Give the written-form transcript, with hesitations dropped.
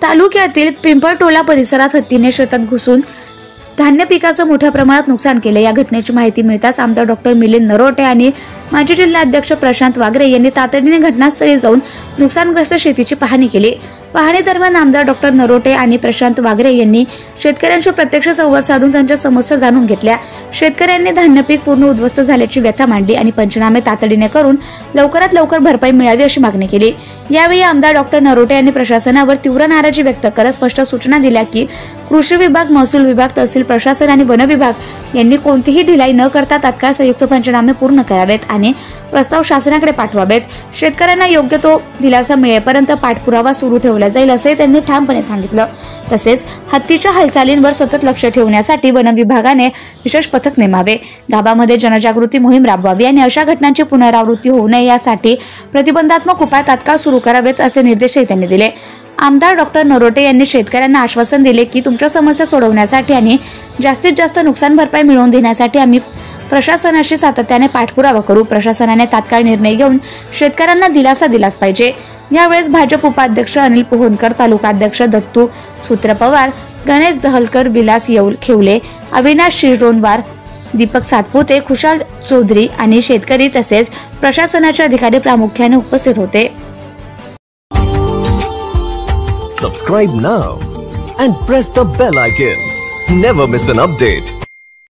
तालुक्यातील पिंपळटोला परिसरात हत्तीने शेतात घुसून धान्य पिकाचं मोठ्या प्रमाणात नुकसान केले। या घटनेची माहिती मिळताच आमदार डॉक्टर मिलिंद नरोटे आणि माजी जिल्हाध्यक्ष प्रशांत वागरे यांनी तातडीने घटनास्थळी जाऊन नुकसानग्रस्त शेतीची पाहणी केली। पाहणी दरम्यान आमदार डॉक्टर नरोटे आणि प्रशांत वागरे यांनी शेतकऱ्यांशी प्रत्यक्ष संवाद साधून त्यांच्या समस्या जाणून घेतल्या। शेतकऱ्यांनी धान्य पीक पूर्ण उद्ध्वस्त झाल्याची व्यथा मांडली आणि पंचनामे तातडीने करून लवकरात लवकर भरपाई मिळावी अशी मागणी केली। यावेळी आमदार डॉक्टर नरोटे यांनी प्रशासनावर तीव्र नाराजी व्यक्त करत स्पष्ट सूचना दिल्या की कृषी विभाग, महसूल विभाग, तहसील प्रशासन आणि वन विभाग यांनी कोणतीही ढिलाई न करता तात्काळ संयुक्त पंचनामे पूर्ण करावेत आणि प्रस्ताव शासनाकडे पाठवावेत। शेतकऱ्यांना योग्य तो दिलासा मिळेपर्यंत पाठपुरावा सुरू ठेवला जाईल असे त्यांनी ठामपणे सांगितलं। तसेच हत्तीच्या हालचालींवर सतत लक्ष ठेवण्यासाठी वन विभागाने विशेष पथक नेमावे, गावामध्ये जनजागृती मोहीम राबवावी आणि अशा घटनांची पुनरावृत्ती होऊ नये यासाठी प्रतिबंधात्मक उपाय तात्काळ सुरू करावेत असे निर्देशही त्यांनी दिले। आमदार डॉक्टर नरोटे यांनी शेतकऱ्यांना आश्वासन दिले की तुमच्या समस्या सोडवण्यासाठी आणि जास्तीत जास्त नुकसान भरपाई मिळवून देण्यासाठी आम्ही प्रशासनाशी सातत्याने पाठपुरावा करू। प्रशासनाने तात्काळ निर्णय घेऊन शेतकऱ्यांना दिलासा दिलाच पाहिजे। यावेळेस भाजप उपाध्यक्ष अनिल पोहनकर, तालुका अध्यक्ष दत्तू सूत्रपवार, गणेश दहलकर, विलास खेवले, अविनाश शिरडोणवार, दीपक सातपुते, खुशाल चौधरी आणि शेतकरी तसेच प्रशासनाचे अधिकारी प्रामुख्याने उपस्थित होते। Subscribe now and press the bell icon. Never miss an update.